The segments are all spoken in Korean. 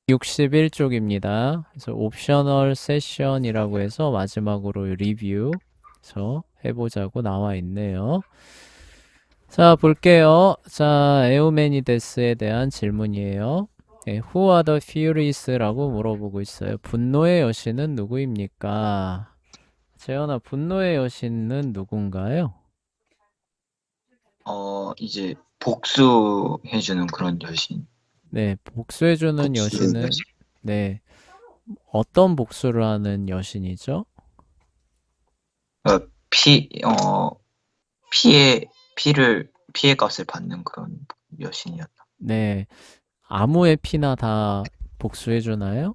61쪽입니다. 그래서 옵셔널 세션이라고 해서 마지막으로 리뷰 그래서 해보자고 나와 있네요. 자, 볼게요. 자, 에우메니데스에 대한 질문이에요. 네, Who are the Furious라고 물어보고 있어요. 분노의 여신은 누구입니까? 재현아, 분노의 여신은 누군가요? 이제 복수해주는 그런 여신. 네, 복수해주는 복수 여신은, 여신. 네, 어떤 복수를 하는 여신이죠? 피, 피해 값을 받는 그런 여신이었다. 네, 아무의 피나 다 복수해주나요?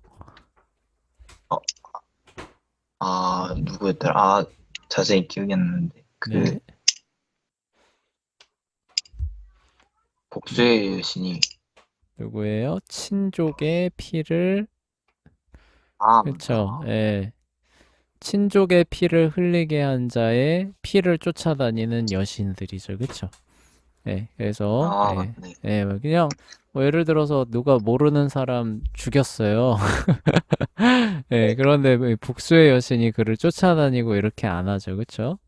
어, 누구였더라? 자세히 기억이 안 나는데. 네, 복수의 여신이, 누구예요? 친족의 피를, 맞다. 그쵸, 예. 친족의 피를 흘리게 한 자의 피를 쫓아다니는 여신들이죠. 그쵸? 예, 그래서, 예, 맞네. 예, 그냥, 뭐 예를 들어서 누가 모르는 사람 죽였어요. 예, 그런데 뭐 복수의 여신이 그를 쫓아다니고 이렇게 안 하죠. 그쵸?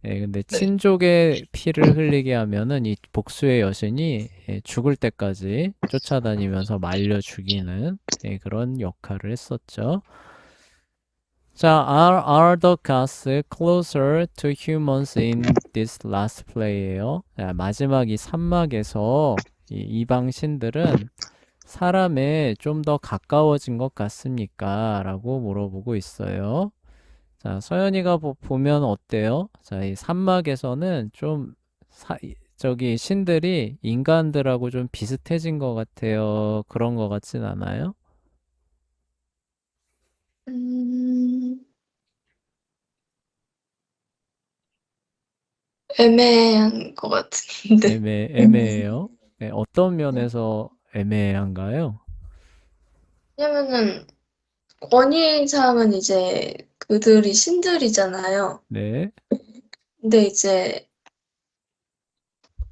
예, 근데 네. 친족의 피를 흘리게 하면은 이 복수의 여신이 예, 죽을 때까지 쫓아다니면서 말려 죽이는 예, 그런 역할을 했었죠. 자, are the gods closer to humans in this last play예요. 자, 마지막 이 3막에서 이 이방 신들은 사람에 좀 더 가까워진 것 같습니까? 라고 물어보고 있어요. 자, 서연이가 보면 어때요? 자, 이 3막에서는 좀 저기 신들이 인간들하고 좀 비슷해진 것 같아요. 그런 것 같진 않아요? 음, 애매한 것 같은데. 애매해요. 네, 어떤 면에서 애매한가요? 왜냐면은 권위상은 이제 그들이 신들이잖아요. 네, 근데 이제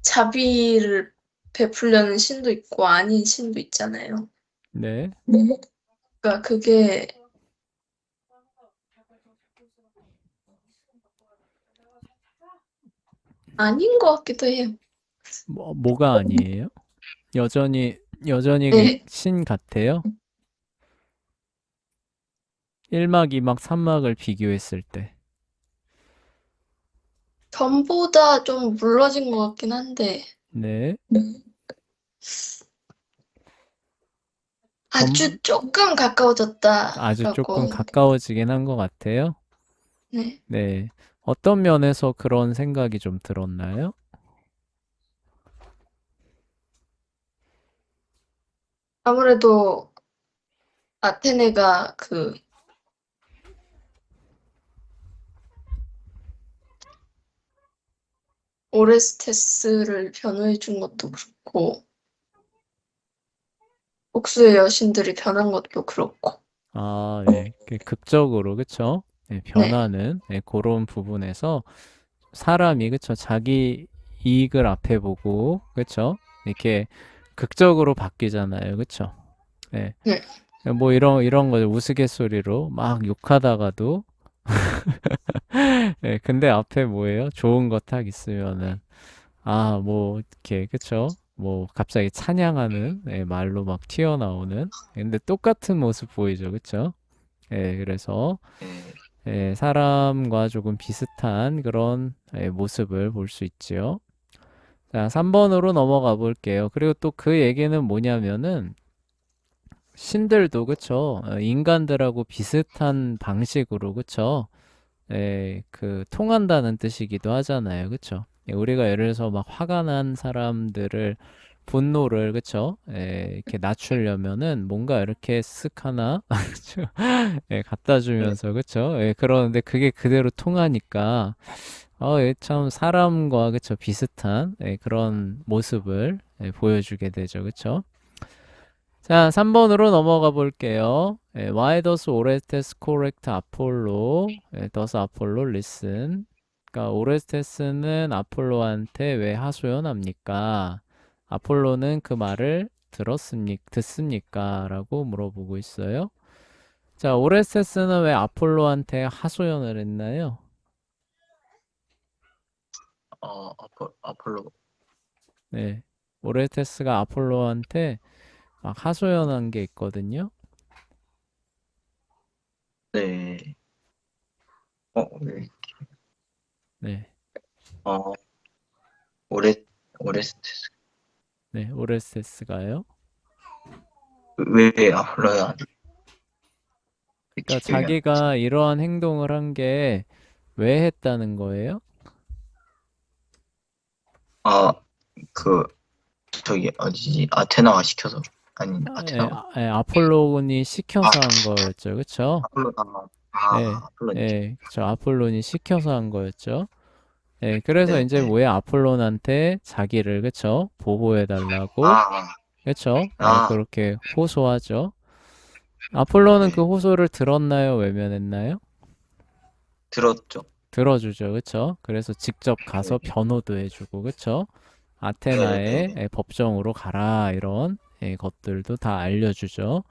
자비를 베풀려는 신도 있고 아닌 신도 있잖아요. 네. 그러니까 그게 아닌 것 같기도 해요. 뭐가 아니에요? 여전히 네. 신 같아요? 1막, 2막, 3막을 비교했을 때. 전보다 좀 물러진 것 같긴 한데 네. 전, 아주 조금 아주 조금 가까워졌다라고. 가까워지긴 한 것 같아요. 네. 네. 어떤 면에서 그런 생각이 좀 들었나요? 아무래도 아테네가 그 오레스테스를 변호해 준 것도 그렇고 복수의 여신들이 변한 것도 그렇고. 아, 예. 극적으로, 그쵸? 예, 네. 변화는, 예, 그런 부분에서 사람이, 그쵸? 자기 이익을 앞에 보고, 그쵸? 이렇게 극적으로 바뀌잖아요. 그쵸? 예. 네. 뭐 이런 거죠. 우스갯소리로 막 욕하다가도, 예, 근데 앞에 뭐예요? 좋은 거 딱 있으면은, 아, 뭐, 이렇게, 그쵸? 뭐, 갑자기 찬양하는, 예, 말로 막 튀어나오는. 근데 똑같은 모습 보이죠. 그쵸? 예, 그래서, 네. 예, 사람과 조금 비슷한 그런 예, 모습을 볼 수 있지요. 자, 3번으로 넘어가 볼게요. 그리고 또 그 얘기는 뭐냐면은, 신들도, 그쵸? 인간들하고 비슷한 방식으로, 그쵸? 예, 통한다는 뜻이기도 하잖아요. 그쵸? 예, 우리가 예를 들어서 막 화가 난 사람들을 분노를 그쵸? 예, 이렇게 낮추려면은 뭔가 이렇게 쓱 하나 그쵸? 예, 갖다 네. 주면서 그쵸? 예, 그러는데 그게 그대로 통하니까 예, 참 사람과 그쵸? 비슷한 예, 그런 모습을 예, 보여주게 되죠. 그쵸? 자, 3번으로 넘어가 볼게요. 예, Why does Orestes correct Apollo? 예, does Apollo listen? 그러니까 오레스테스는 아폴로한테 왜 하소연합니까? 아폴로는 그 말을 듣습니까? 라고 물어보고 있어요. 자, 오레스테스는 왜 아폴로한테 하소연을 했나요? 아폴로. 네. 오레스테스가 아폴로한테 막 하소연한 게 있거든요. 네. 왜? 네. 어, 오레, 오레스테스. 네, 오레스테스가요. 왜 아폴로한테 그러니까 기억이 안 나지? 자기가 이러한 행동을 한 게 왜 했다는 거예요? 아, 그, 저기, 어디지? 아테나가 시켜서. 아니, 예, 아테나가? 아폴론이 아, 시켜서 한 거였죠. 그쵸? 아폴로, 예, 아폴로니. 그쵸. 아폴론이 시켜서 한 거였죠. 예, 그래서 네, 이제 네. 왜 아폴론한테 자기를, 그쵸? 보호해달라고, 아, 그쵸? 예, 아, 그렇게 호소하죠. 아폴론은 그 네. 호소를 들었나요? 외면했나요? 들었죠. 들어주죠. 그쵸? 그래서 직접 가서 네, 변호도 해주고, 그쵸? 네, 아테나의 네. 법정으로 가라, 이런 것들도 다 알려주죠.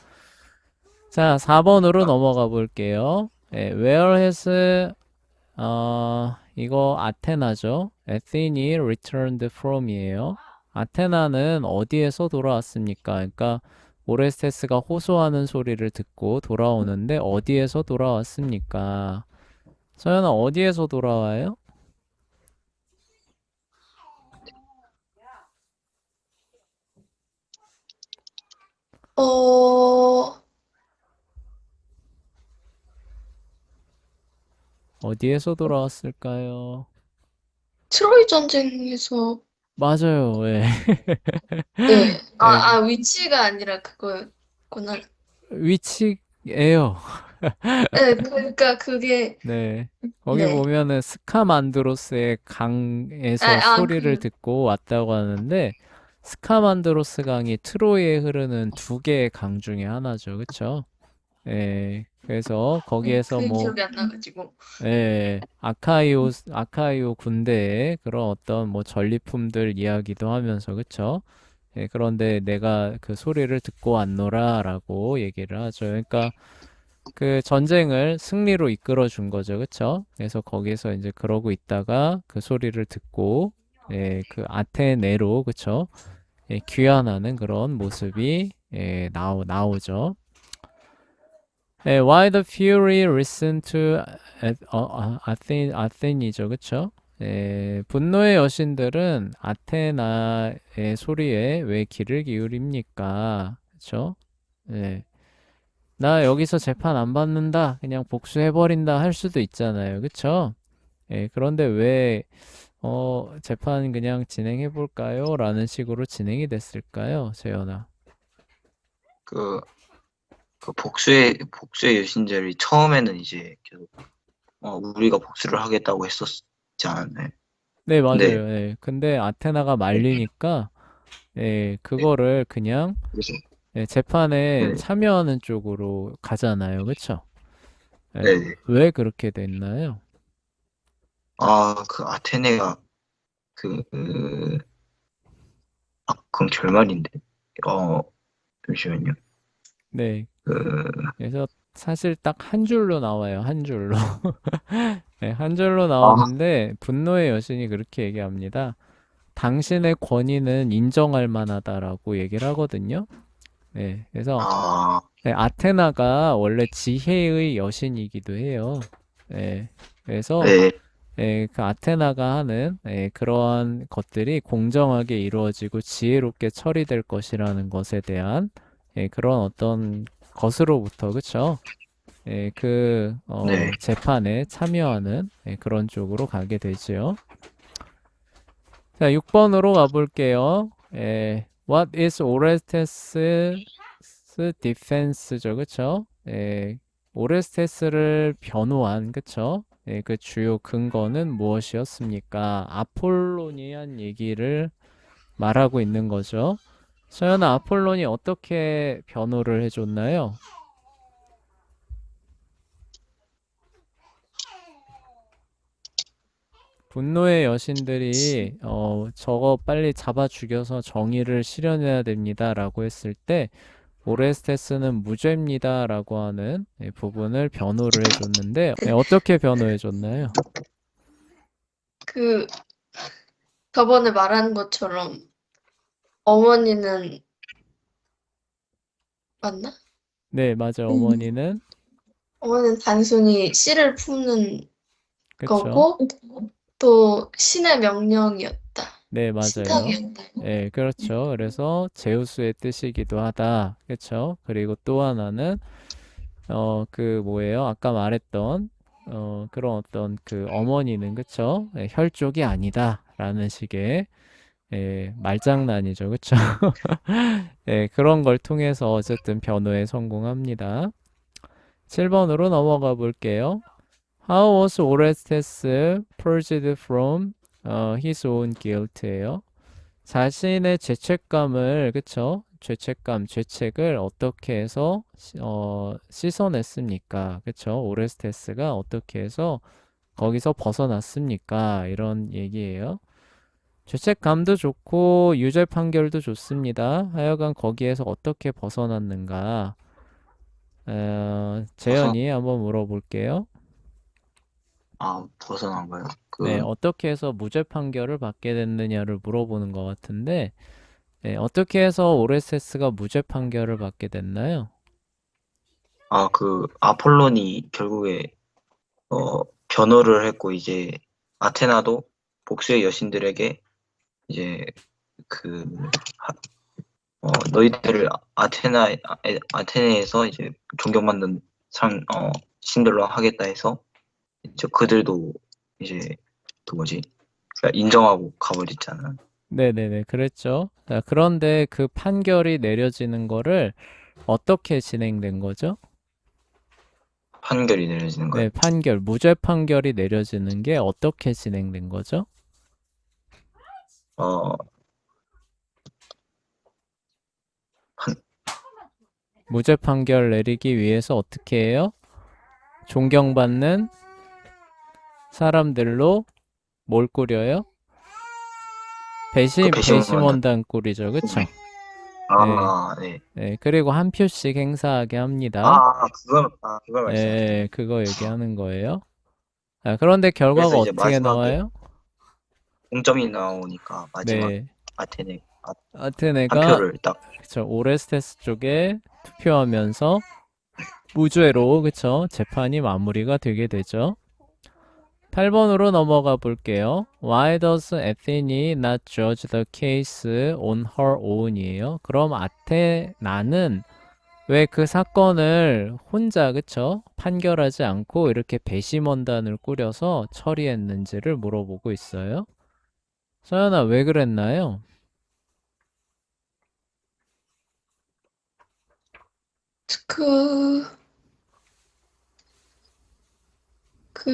자, 4번으로 아, 넘어가 볼게요. Where has, 이거 아테나죠. Athene returned from이에요. 아테나는 어디에서 돌아왔습니까? 그러니까 오레스테스가 호소하는 소리를 듣고 돌아오는데 어디에서 돌아왔습니까? 서연아, 어디에서 돌아와요? 어, 어디에서 돌아왔을까요? 트로이 전쟁에서, 맞아요. 예. 네. 예, 위치가 아니라 그거였구나. 위치예요. 네, 그러니까 그게, 네. 거기 네. 보면은 스카만드로스의 강에서 소리를 그, 듣고 왔다고 하는데 스카만드로스 강이 트로이에 흐르는 두 개의 강 중에 하나죠. 그쵸? 예. 그래서 거기에서 그게 뭐 기억이 안 나가지고. 아카이오 군대의 그런 어떤 뭐 전리품들 이야기도 하면서 그쵸? 예, 그런데 내가 그 소리를 듣고 왔노라라고 얘기를 하죠. 그러니까 그 전쟁을 승리로 이끌어 준 거죠. 그쵸? 그래서 거기서 이제 그러고 있다가 그 소리를 듣고 그 아테네로 그쵸? 귀환하는 그런 모습이 나오죠. Why the fury listen to 아테니죠. 그쵸? 분노의 여신들은 아테나의 소리에 왜 귀를 기울입니까? 그쵸? 예. 나 여기서 재판 안 받는다. 그냥 복수해버린다 할 수도 있잖아요. 그쵸? 그런데 왜, 재판 그냥 진행해볼까요? 라는 식으로 진행이 됐을까요? 재현아. 그, 복수의 여신들이 처음에는 이제 계속, 우리가 복수를 하겠다고 했었지 않았나요? 네, 근데, 맞아요. 근데 아테나가 네, 말리니까, 네. 그거를 그냥, 그래서, 재판에 네, 참여하는 쪽으로 가잖아요. 그쵸? 예, 네. 네. 왜 그렇게 됐나요? 그 아테네가, 그건 결말인데. 어, 잠시만요. 네. 그, 그래서 사실 딱 한 줄로 나와요. 한 줄로. 네, 한 줄로 아, 나오는데 분노의 여신이 그렇게 얘기합니다. 당신의 권위는 인정할 만하다라고 얘기를 하거든요. 네, 그래서 아, 아테나가 원래 지혜의 여신이기도 해요. 네, 그래서 네, 그 아테나가 하는 그러한 것들이 공정하게 이루어지고 지혜롭게 처리될 것이라는 것에 대한 그런 어떤 것으로부터 그쵸? 네. 재판에 참여하는 그런 쪽으로 가게 되죠. 자, 6번으로 가볼게요. What is Orestes' defense죠, 그쵸? 오레스테스를 변호한, 그쵸? 그 주요 근거는 무엇이었습니까? 아폴론이 한 얘기를 말하고 있는 거죠. 서연아, 아폴론이 어떻게 변호를 해줬나요? 분노의 여신들이 저거 빨리 잡아 죽여서 정의를 실현해야 됩니다라고 했을 때 오레스테스는 무죄입니다라고 하는 부분을 변호를 해줬는데 어떻게 변호해줬나요? 그 저번에 말한 것처럼 어머니는 맞나? 네, 맞아요. 어머니는 단순히 씨를 품는 그쵸? 거고 또 신의 명령이었다. 네, 맞아요. 신탁이었다. 네, 그렇죠. 그래서 제우스의 뜻이기도 하다. 그렇죠? 그리고 또 하나는 그 뭐예요? 아까 말했던 그런 어떤 그 어머니는 그쵸? 예, 혈족이 아니다라는 식의 말장난이죠. 그쵸? 예, 그런 걸 통해서 어쨌든 변호에 성공합니다. 7번으로 넘어가 볼게요. How was Orestes purged from his own guilt예요. 자신의 죄책감을, 그쵸? 죄책을 어떻게 해서 씻어냈습니까? 그쵸? 오레스테스가 어떻게 해서 거기서 벗어났습니까? 이런 얘기예요. 죄책감도 좋고 유죄 판결도 좋습니다. 하여간 거기에서 어떻게 벗어났는가? 재현이 한번 물어볼게요. 벗어난 거요? 네, 어떻게 해서 무죄 판결을 받게 됐느냐를 물어보는 것 같은데, 네, 어떻게 해서 오레세스가 무죄 판결을 받게 됐나요? 아폴론이 결국에, 변호를 했고, 이제, 아테나도 복수의 여신들에게, 이제, 그, 너희들을 아테네에서 이제 존경받는 신들로 하겠다 해서, 이제 그들도 이제, 그러니까 인정하고 가버렸잖아. 네네네, 그랬죠. 자, 그런데 그 판결이 내려지는 거를 어떻게 진행된 거죠? 판결이 내려지는 거예요. 네, 무죄 판결이 내려지는 게 어떻게 진행된 거죠? 어, 무죄 판결 내리기 위해서 어떻게 해요? 존경받는 사람들로 뭘 꾸려요? 배심원단. 배심원단 꿀이죠. 그쵸? 네. 네, 그리고 한 표씩 행사하게 합니다. 그걸 말씀하시는 네, 그거 얘기하는 거예요. 자, 그런데 결과가 그래서 이제 어떻게 마지막에 나와요? 공점이 나오니까 마지막 네, 아테네 한 아테네가 표를 딱. 그쵸, 오레스테스 쪽에 투표하면서 무죄로 그쵸, 재판이 마무리가 되게 되죠. 8번으로 넘어가 볼게요. Why does Athene not judge the case on her own이에요. 그럼 아테나는 왜 그 사건을 혼자 그쵸? 판결하지 않고 이렇게 배심원단을 꾸려서 처리했는지를 물어보고 있어요. 서연아, 왜 그랬나요? 그, 그,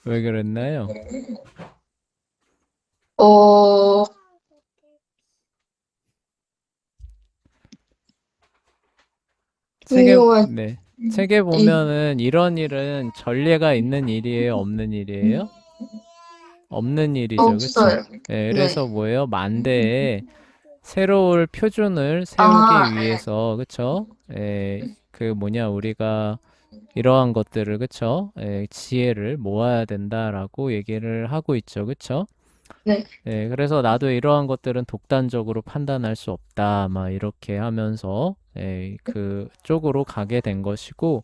왜 그랬나요? 어, 중요한 네. 책에 보면은 이런 일은 전례가 있는 일이에요, 없는 일이에요? 없는 일이죠, 그쵸? 없어요. 네, 그래서 뭐예요? 만대에 새로운 표준을 세우기 아, 위해서, 그쵸? 그 뭐냐, 우리가 이러한 것들을, 그쵸? 지혜를 모아야 된다라고 얘기를 하고 있죠, 그쵸? 네. 그래서 나도 이러한 것들은 독단적으로 판단할 수 없다, 막 이렇게 하면서, 그 쪽으로 가게 된 것이고,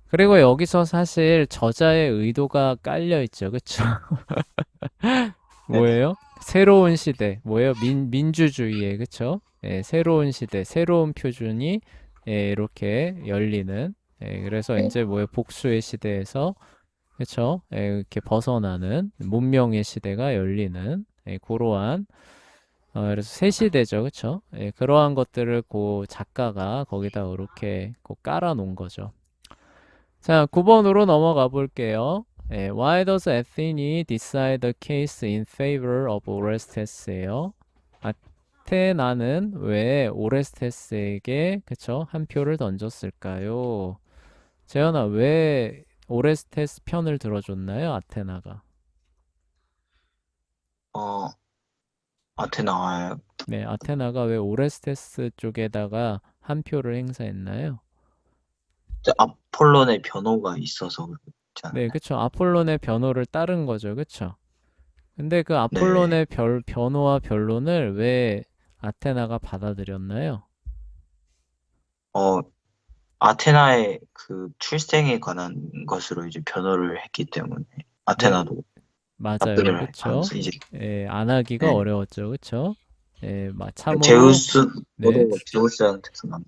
그리고 여기서 사실 저자의 의도가 깔려 있죠, 그쵸? 뭐예요? 새로운 시대, 뭐예요? 민주주의에, 그쵸? 새로운 시대, 새로운 표준이 이렇게 열리는, 그래서 이제 뭐예요? 복수의 시대에서, 그쵸? 이렇게 벗어나는 문명의 시대가 열리는, 그러한, 그래서 새 시대죠, 그쵸? 그러한 것들을 그 작가가 거기다 이렇게 깔아 놓은 거죠. 자, 9번으로 넘어가 볼게요. Why does Athene decide the case in favor of Orestes예요? 아테나는 왜 오레스테스에게 그쵸? 한 표를 던졌을까요? 재현아, 왜 오레스테스 편을 들어줬나요? 아테나가. 어, 아테나, 네, 아테나가 왜 오레스테스 쪽에다가 한 표를 행사했나요? 아폴론의 변호가 있어서 네, 그렇잖아요. 그쵸. 아폴론의 변호를 따른 거죠. 그쵸. 근데 그 네. 아폴론의 변호와 변론을 왜 아테나가 받아들였나요? 어, 아테나의 그 출생에 관한 것으로 이제 변호를 했기 때문에 네, 아테나도 맞아요. 납득을 그쵸. 하면서 이제 예, 안 하기가 네. 어려웠죠. 그쵸. 예, 참으로, 제우스 네, 저도 제우스한테서 난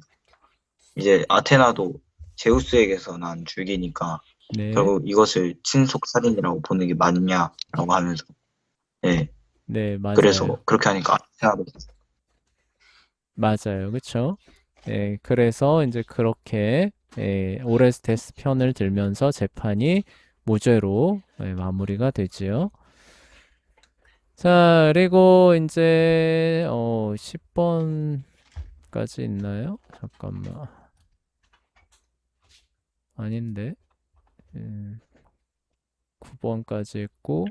이제 아테나도 제우스에게서 난 줄기니까 네, 결국 이것을 친속 살인이라고 보는 게 맞냐라고 하면서 네. 네, 맞아요. 그래서 그렇게 하니까 아테나도 맞아요. 그쵸. 예, 그래서 이제 그렇게 예, 오레스테스 편을 들면서 재판이 무죄로 예, 마무리가 되지요. 자, 그리고 이제 10번까지 있나요? 잠깐만. 아닌데. 9번까지 있고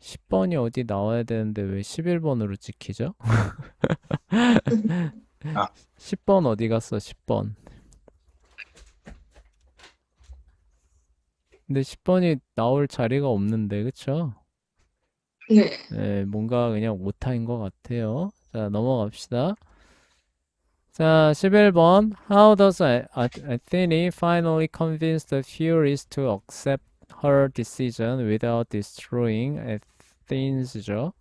10번이 어디 나와야 되는데 왜 11번으로 찍히죠? 아, 10번 어디 갔어? 10번. 근데 10번이 나올 자리가 없는데, 그쵸? 네. 네, 뭔가 그냥 오타인 것 같아요. 자, 넘어갑시다. 자, 11번. How does Athene finally convince the Furies to accept her decision without destroying Athens죠?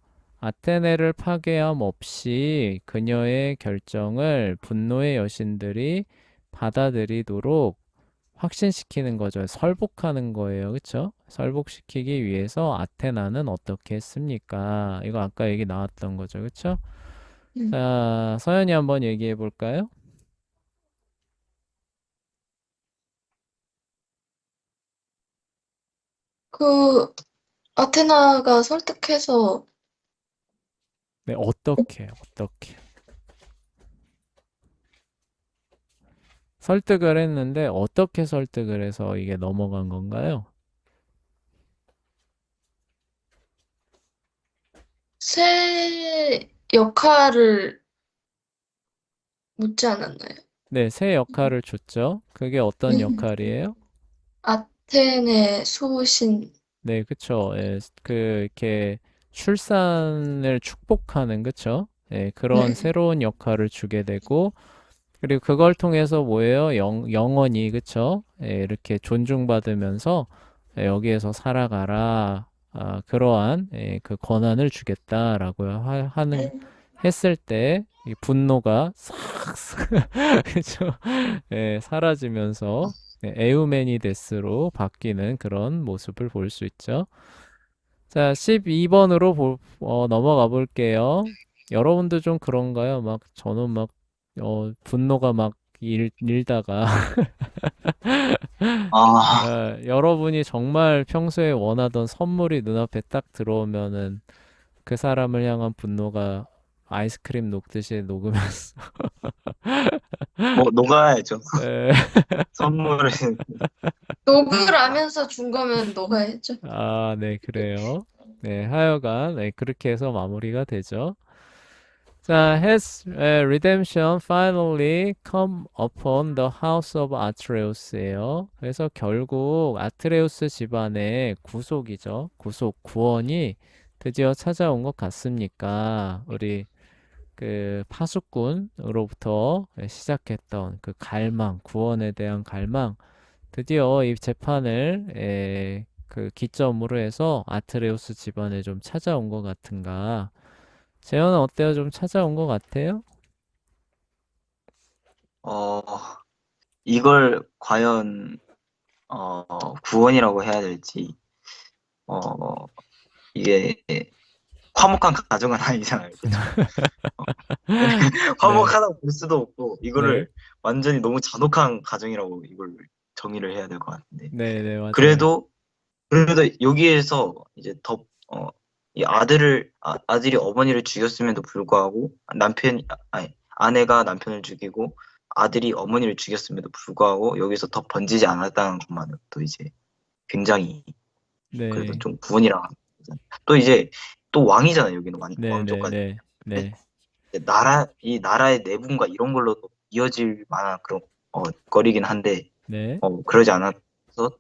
아테네를 파괴함 없이 그녀의 결정을 분노의 여신들이 받아들이도록 확신시키는 거죠. 설복하는 거예요. 그쵸? 설복시키기 위해서 아테나는 어떻게 했습니까? 이거 아까 얘기 나왔던 거죠. 그쵸? 음. 자, 서연이 한번 얘기해 볼까요? 그 아테나가 설득해서 네, 어떻게. 설득을 했는데 어떻게 설득을 해서 이게 넘어간 건가요? 새 역할을 묻지 않았나요? 네, 새 역할을 줬죠. 그게 어떤 역할이에요? 아테네 수호신. 네, 그쵸. 예, 이렇게 출산을 축복하는, 그쵸? 예, 그런 네. 새로운 역할을 주게 되고, 그리고 그걸 통해서 뭐예요? 영원히, 그쵸? 예, 이렇게 존중받으면서 예, 여기에서 살아가라. 아, 그러한 예, 그 권한을 주겠다라고 했을 때, 이 분노가 싹, 그쵸? 예, 사라지면서 네, 에우메니데스로 바뀌는 그런 모습을 볼 수 있죠. 자, 12번으로 넘어가 볼게요. 여러분도 좀 그런가요? 막 저는 막 분노가 막 일다가 아, 여러분이 정말 평소에 원하던 선물이 눈앞에 딱 들어오면은 그 사람을 향한 분노가 아이스크림 녹듯이 녹으면서 뭐 녹아야죠. 에, 선물을 녹으라면서 준 거면 녹아야죠. 아, 네, 그래요. 네, 하여간 네, 그렇게 해서 마무리가 되죠. 자, has redemption finally come upon the house of Atreus예요. 그래서 결국 아트레우스 집안의 구속이죠. 구원이 드디어 찾아온 것 같습니까? 우리 그 파수꾼으로부터 시작했던 그 갈망, 구원에 대한 갈망, 드디어 이 재판을 그 기점으로 해서 아트레우스 집안에 좀 찾아온 것 같은가? 재현은 어때요? 좀 찾아온 것 같아요? 어, 이걸 과연 구원이라고 해야 될지 어, 이게 화목한 가정은 아니잖아요. 그죠? 네, 화목하다고 볼 수도 없고 네, 이거를 완전히 너무 잔혹한 가정이라고 이걸 정의를 해야 될 것 같은데 네, 네, 맞아요. 그래도 여기에서 이제 더 이 아들이 어머니를 죽였음에도 불구하고 아내가 남편을 죽이고 아들이 어머니를 죽였음에도 불구하고 여기서 더 번지지 않았다는 것만으로도 이제 굉장히 그래도 네. 좀 구원이랑 또 이제 또 왕이잖아요. 여기는 네, 네, 왕조까지. 네. 네. 이 나라의 내분과 이런 걸로도 이어질 만한 그런 거리긴 한데 네. 그러지 않아서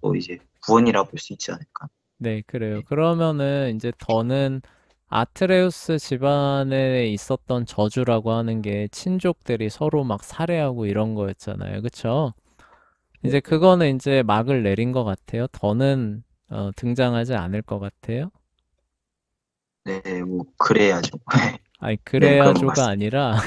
또 이제 구원이라 볼 수 있지 않을까. 네, 그래요. 네. 그러면은 이제 더는 아트레우스 집안에 있었던 저주라고 하는 게 친족들이 서로 막 살해하고 이런 거였잖아요. 그쵸? 이제 그거는 이제 막을 내린 것 같아요. 더는 등장하지 않을 것 같아요. 네, 뭐 그래야죠. 아니, 네, 그런 것 그래야죠가 같습니다. 아니라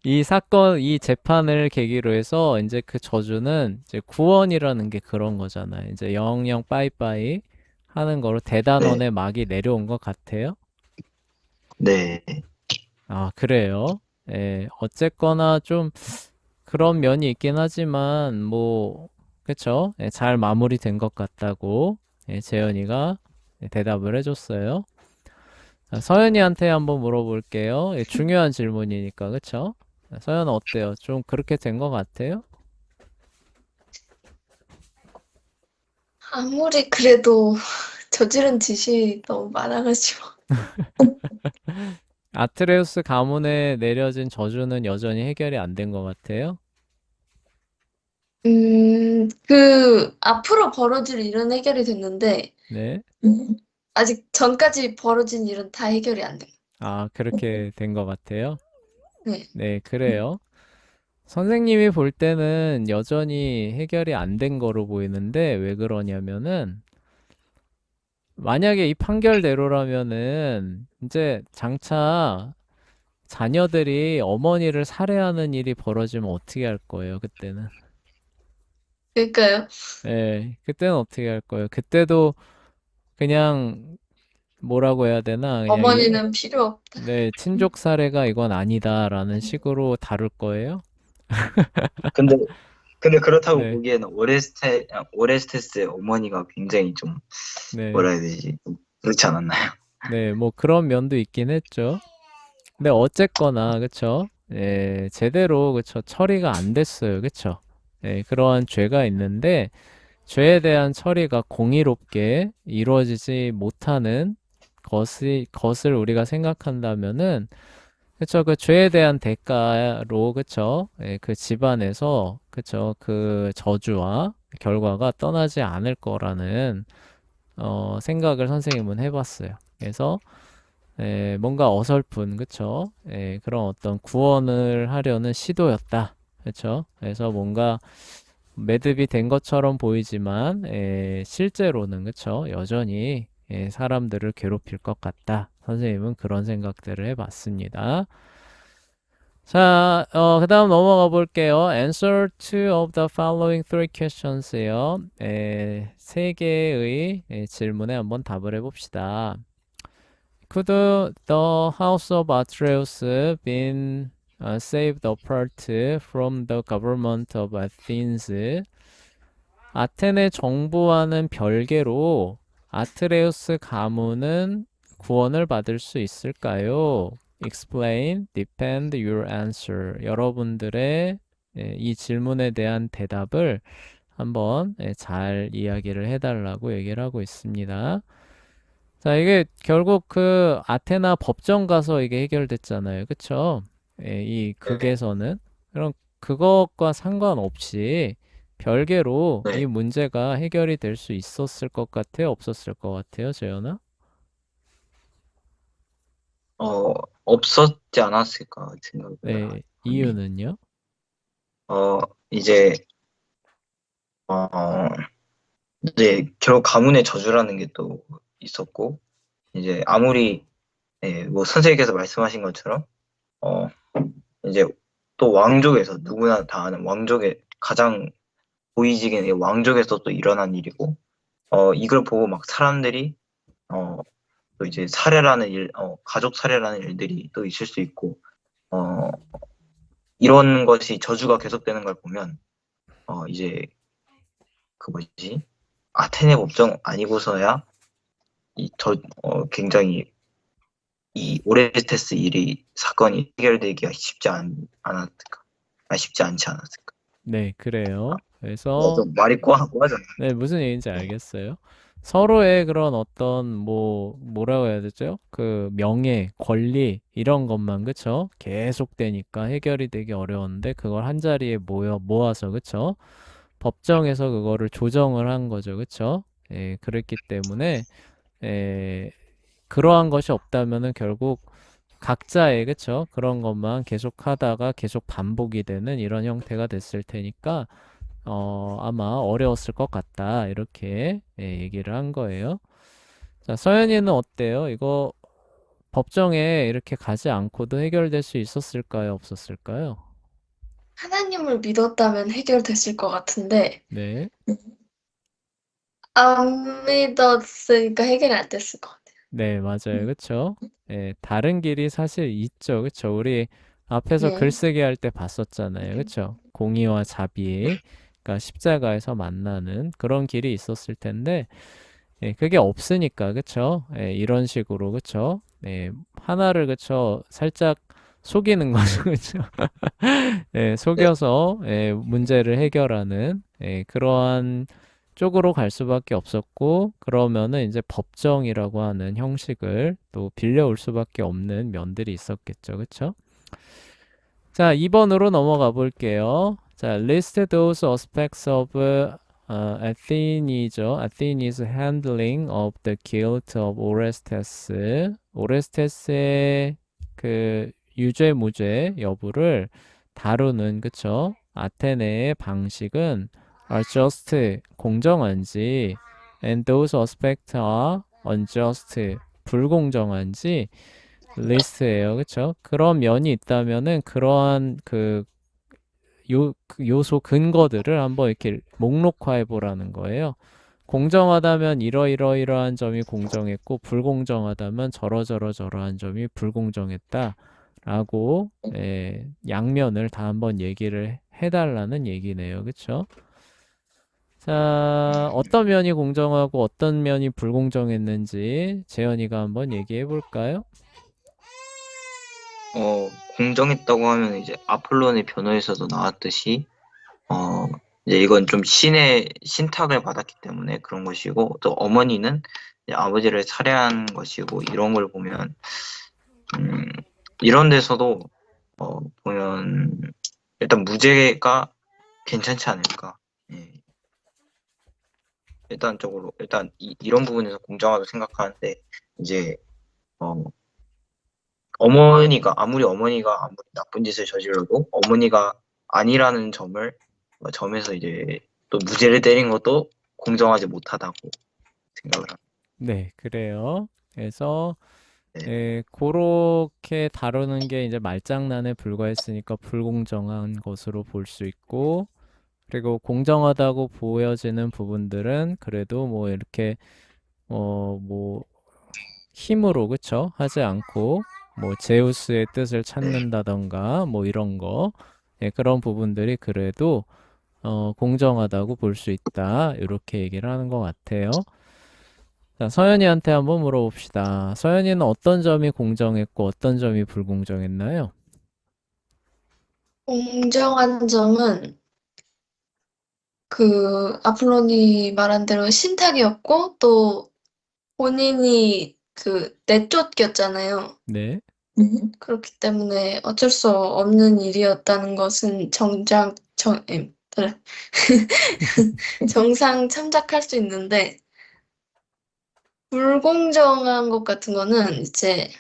이 재판을 계기로 해서 이제 그 저주는 이제 구원이라는 게 그런 거잖아요. 이제 영영 빠이빠이 하는 거로 네, 대단원의 막이 내려온 것 같아요. 네, 아, 그래요? 예, 어쨌거나 좀 그런 면이 있긴 하지만, 뭐, 그쵸? 예, 잘 마무리된 것 같다고, 재현이가 대답을 해줬어요. 자, 서연이한테 한번 물어볼게요. 예, 중요한 질문이니까, 그쵸? 서연 어때요? 좀 그렇게 된 것 같아요? 아무리 그래도 저지른 짓이 너무 많아가지고. 아트레우스 가문에 내려진 저주는 여전히 해결이 안 된 것 같아요? 앞으로 벌어질 일은 해결이 됐는데, 네. 아직 전까지 벌어진 일은 다 해결이 안 돼. 아, 그렇게 된 것 같아요? 네. 네, 그래요. 선생님이 볼 때는 여전히 해결이 안 된 거로 보이는데 왜 그러냐면은 만약에 이 판결대로라면은 이제 장차 자녀들이 어머니를 살해하는 일이 벌어지면 어떻게 할 거예요, 그때는? 그러니까요. 예, 그때는 어떻게 할 거예요? 그때도 그냥 뭐라고 해야 되나? 그냥 어머니는 필요 없다. 네, 친족 살해가 이건 아니다라는 식으로 다룰 거예요? 근데 그렇다고 네, 보기에는 오레스테스의 어머니가 굉장히 좀 네, 뭐라 해야 되지? 좀 그렇지 않았나요? 네, 뭐 그런 면도 있긴 했죠. 근데 어쨌거나 그쵸? 예, 제대로 그쵸? 처리가 안 됐어요. 그쵸? 예, 그러한 죄가 있는데 죄에 대한 처리가 공의롭게 이루어지지 못하는 것을 우리가 생각한다면은 그쵸? 그 죄에 대한 대가로 그쵸? 예, 그 집안에서 그쵸? 그 저주와 결과가 떠나지 않을 거라는 생각을 선생님은 해봤어요. 그래서 뭔가 어설픈, 그쵸? 그런 어떤 구원을 하려는 시도였다. 그쵸? 그래서 뭔가 매듭이 된 것처럼 보이지만, 실제로는, 그쵸? 여전히, 사람들을 괴롭힐 것 같다. 선생님은 그런 생각들을 해봤습니다. 자, 그 다음 넘어가 볼게요. Answer two of the following three questions예요. 세 개의 질문에 한번 답을 해봅시다. Could the House of Atreus been saved apart from the government of Athens? 아테네 정부와는 별개로 아트레우스 가문은 구원을 받을 수 있을까요? Explain, depend your answer. 여러분들의 이 질문에 대한 대답을 한번 잘 이야기를 해달라고 얘기를 하고 있습니다. 자, 이게 결국 그 아테나 법정 가서 이게 해결됐잖아요. 그쵸? 이 네네. 극에서는. 그럼 그것과 상관없이 별개로 이 네. 문제가 해결이 될 수 있었을 것 같아요? 없었을 것 같아요, 재현아? 없었지 않았을까 생각을 네, 합니다. 이유는요? 어, 이제, 어, 이제 결국 가문의 저주라는 게 또 있었고, 이제 아무리, 뭐 선생님께서 말씀하신 것처럼, 어, 이제 또 왕족에서 누구나 다 아는 왕족의 가장 고위직인 이 왕족에서 또 일어난 일이고, 이걸 보고 막 사람들이, 또 이제 가족 살해라는 일들이 또 있을 수 있고, 어, 이런 것이 저주가 계속되는 걸 보면, 이제 그 뭐지? 아테네 법정 아니고서야 굉장히 이 오레스테스 사건이 해결되기가 쉽지 않지 않았을까. 네, 그래요. 그래서 좀 말이 꼬하고 하잖아. 네, 무슨 얘기인지 알겠어요. 서로의 그런 어떤 뭐라고 해야 되죠? 그 명예, 권리 이런 것만 그쵸? 계속되니까 해결이 되기 어려운데 그걸 한 자리에 모아서 그쵸? 법정에서 그거를 조정을 한 거죠, 그쵸? 예, 그랬기 때문에 그러한 것이 없다면은 결국 각자의 그쵸? 그런 것만 계속 하다가 계속 반복이 되는 이런 형태가 됐을 테니까 아마 어려웠을 것 같다. 이렇게 얘기를 한 거예요. 자, 서연이는 어때요? 이거 법정에 이렇게 가지 않고도 해결될 수 있었을까요? 없었을까요? 하나님을 믿었다면 해결됐을 것 같은데, 네. 안 믿었으니까 해결이 안 됐을 것 같아요. 네, 맞아요. 그쵸? 다른 길이 사실 있죠. 그쵸? 우리 앞에서 네. 글쓰기 할 때 봤었잖아요. 그쵸? 공의와 자비, 그러니까 십자가에서 만나는 그런 길이 있었을 텐데, 그게 없으니까, 그쵸? 이런 식으로, 그쵸? 하나를, 그쵸? 살짝 속이는 거죠, 그쵸? 네. 속여서, 문제를 해결하는, 그러한 쪽으로 갈 수밖에 없었고, 그러면은 이제 법정이라고 하는 형식을 또 빌려올 수밖에 없는 면들이 있었겠죠, 그쵸? 자, 2번으로 넘어가 볼게요. 자, list those aspects of Athene's handling of the guilt of Orestes. 오레스테스의 그 유죄 무죄 여부를 다루는 그쵸? 아테네의 방식은 are just 공정한지 and those aspects are unjust 불공정한지 리스트예요. 그쵸? 그런 면이 있다면은 그러한 그 요소 근거들을 한번 이렇게 목록화해 보라는 거예요. 공정하다면 이러이러이러한 점이 공정했고 불공정하다면 저러저러저러한 점이 불공정했다. 라고 양면을 다 한번 얘기를 해달라는 얘기네요. 그쵸? 자, 어떤 면이 공정하고 어떤 면이 불공정했는지 재현이가 한번 얘기해 볼까요? 공정했다고 하면 이제 아폴론의 변호에서도 나왔듯이 어, 이제 이건 좀 신의 신탁을 받았기 때문에 그런 것이고, 또 어머니는 이제 아버지를 살해한 것이고, 이런 걸 보면, 이런 데서도, 보면, 일단 무죄가 괜찮지 않을까. 예. 일단 이런 부분에서 공정하다고 생각하는데, 이제, 어, 어머니가 아무리 나쁜 짓을 저질러도 어머니가 아니라는 점에서 이제 또 무죄를 때린 것도 공정하지 못하다고 생각을 합니다. 네, 그래요. 그래서 네. 그렇게 다루는 게 이제 말장난에 불과했으니까 불공정한 것으로 볼 수 있고, 그리고 공정하다고 보여지는 부분들은 그래도 뭐 이렇게 뭐 힘으로 그쵸? 하지 않고 뭐 제우스의 뜻을 찾는다던가 뭐 이런 거 그런 부분들이 그래도 공정하다고 볼 수 있다. 이렇게 얘기를 하는 것 같아요. 자, 서연이한테 한번 물어봅시다. 서연이는 어떤 점이 공정했고 어떤 점이 불공정했나요? 공정한 점은 그 아폴론이 말한 대로 신탁이었고 또 본인이 그 내쫓겼잖아요. 네. 그렇기 때문에 어쩔 수 없는 일이었다는 것은 그래. 정상 참작할 수 있는데 불공정한 것 같은 거는 이제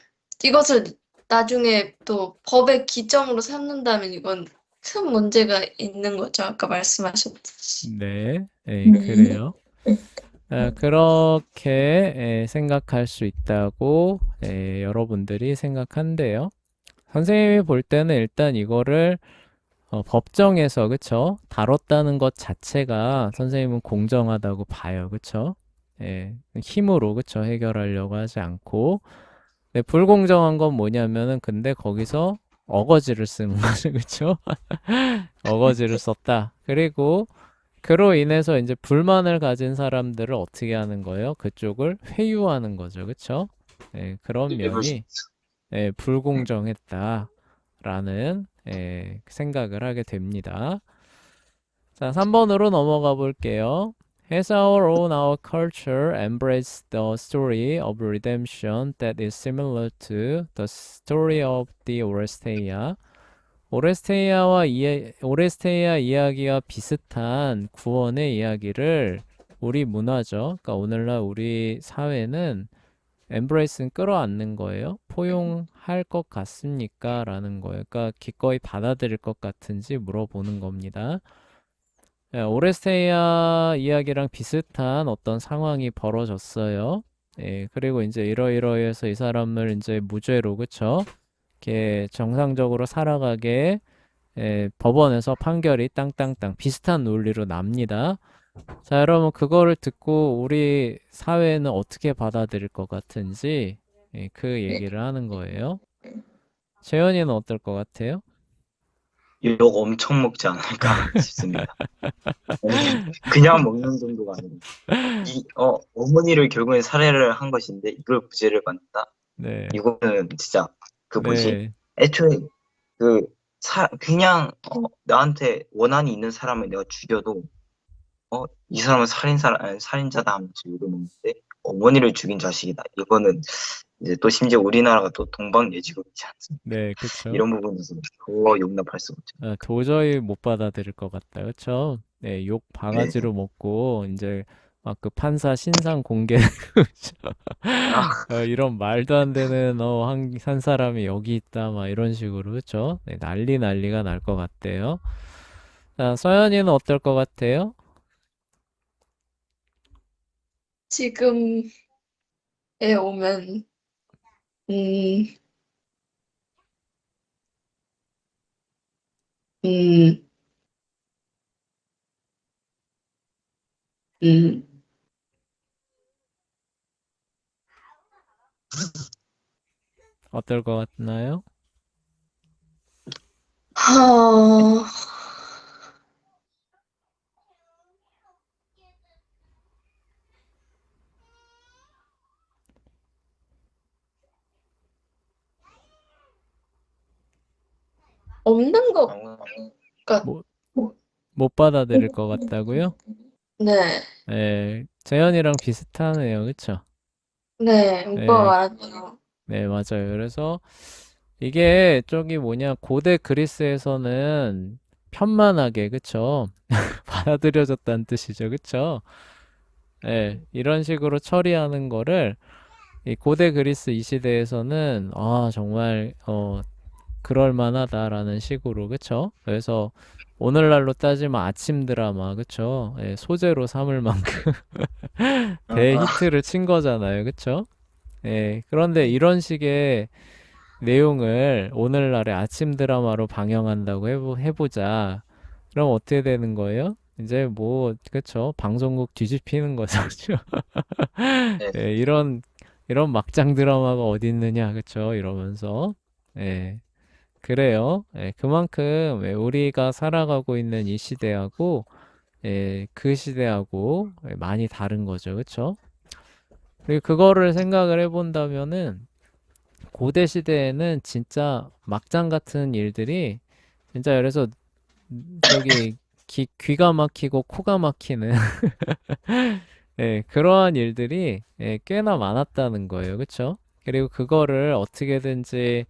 이것을 나중에 또 법의 기정으로 삼는다면 이건 큰 문제가 있는 거죠. 아까 말씀하셨듯이. 네. 네. 그래요. 그렇게 생각할 수 있다고 여러분들이 생각한대요. 선생님이 볼 때는 일단 이거를 법정에서 그쵸? 다뤘다는 것 자체가 선생님은 공정하다고 봐요. 그쵸? 힘으로 그쵸? 해결하려고 하지 않고 불공정한 건 뭐냐면은 근데 거기서 어거지를 쓰는 거죠. 그쵸? 어거지를 썼다. 그리고 그로 인해서 이제 불만을 가진 사람들을 어떻게 하는 거예요? 그쪽을 회유하는 거죠. 그쵸? 예, 그런 면이 예, 불공정했다라는 예, 생각을 하게 됩니다. 자, 3번으로 넘어가 볼게요. Has our culture embraced the story of redemption that is similar to the story of the Oresteia? 오레스테이아 이야기와 비슷한 구원의 이야기를 우리 문화죠. 그러니까 오늘날 우리 사회는 embrace는 끌어안는 거예요. 포용할 것 같습니까? 라는 거예요. 그러니까 기꺼이 받아들일 것 같은지 물어보는 겁니다. 예, 오레스테이아 이야기랑 비슷한 어떤 상황이 벌어졌어요. 예, 그리고 이제 이러이러해서 이 사람을 이제 무죄로, 그쵸? 이렇게 정상적으로 살아가게 법원에서 판결이 땅땅땅 비슷한 논리로 납니다. 자, 여러분 그거를 듣고 우리 사회는 어떻게 받아들일 것 같은지 그 얘기를 하는 거예요. 재현이는 어떨 것 같아요? 욕 엄청 먹지 않을까 싶습니다. 그냥 먹는 정도가 아니고 어머니를 결국엔 살해를 한 것인데 이걸 무죄를 받는다? 네, 이거는 진짜 그 뭐지? 네, 애초에 그냥 나한테 원한이 있는 사람을 내가 죽여도 이 사람은 살인자다 하면서 욕을 먹는데 어머니를 죽인 자식이다. 이거는 이제 또 심지어 우리나라가 또 동방예지국이지 않습니까? 네, 그쵸. 이런 부분에서 더 용납할 수 없죠. 아, 도저히 못 받아들일 것 같다, 그쵸? 네, 욕 네. 바가지로 먹고 이제 막 그 판사 신상 공개 아, 이런 말도 안 되는 한 사람이 여기 있다 막 이런 식으로 그쵸? 네, 난리가 날 것 같대요. 자, 서연이는 어떨 것 같아요? 지금에 오면, 음, 음, 음, 어떨 것 같나요? 하, 없는 것 같, 못, 못 받아들일 것 같다고요? 네, 네, 재현이랑 비슷하네요, 그쵸? 네, 오빠가 네, 말했죠. 네, 맞아요. 그래서 이게 저기 뭐냐, 고대 그리스에서는 편만하게, 그쵸? 받아들여졌다는 뜻이죠, 그쵸? 네, 이런 식으로 처리하는 거를 이 고대 그리스 이 시대에서는 정말 그럴 만하다라는 식으로 그쵸? 그래서 오늘날로 따지면 아침 드라마 그쵸? 예, 소재로 삼을 만큼 대히트를 친 거잖아요, 그쵸? 예, 그런데 이런 식의 내용을 오늘날의 아침 드라마로 방영한다고 해보자. 그럼 어떻게 되는 거예요? 이제 뭐 그쵸? 방송국 뒤집히는 거죠. 그쵸? 네. 예, 이런 막장 드라마가 어디 있느냐, 그쵸? 이러면서 예, 그래요. 예, 그만큼 우리가 살아가고 있는 이 시대하고 그 시대하고 많이 다른 거죠, 그쵸? 그리고 그거를 생각을 해본다면은 고대 시대에는 진짜 막장 같은 일들이 진짜 그래서 저기 귀가 막히고 코가 막히는 그러한 일들이 꽤나 많았다는 거예요. 그쵸? 그리고 그거를 어떻게든지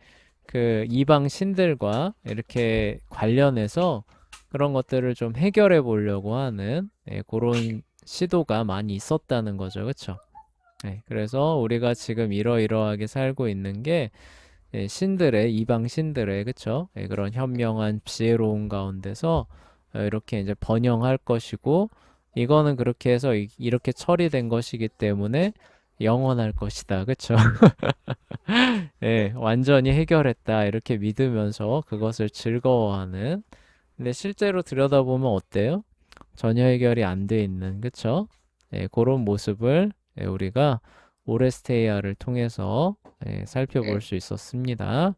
그 이방 신들과 이렇게 관련해서 그런 것들을 좀 해결해 보려고 하는 그런 시도가 많이 있었다는 거죠. 그쵸? 그래서 우리가 지금 이러이러하게 살고 있는 게 신들의 이방 신들의 그쵸? 그런 현명한 지혜로운 가운데서 이렇게 이제 번영할 것이고 이거는 그렇게 해서 이렇게 처리된 것이기 때문에 영원할 것이다. 그쵸? 완전히 해결했다. 이렇게 믿으면서 그것을 즐거워하는. 근데 실제로 들여다보면 어때요? 전혀 해결이 안 돼 있는, 그쵸? 그런 모습을 우리가 오레스테이아를 통해서 살펴볼 수 있었습니다.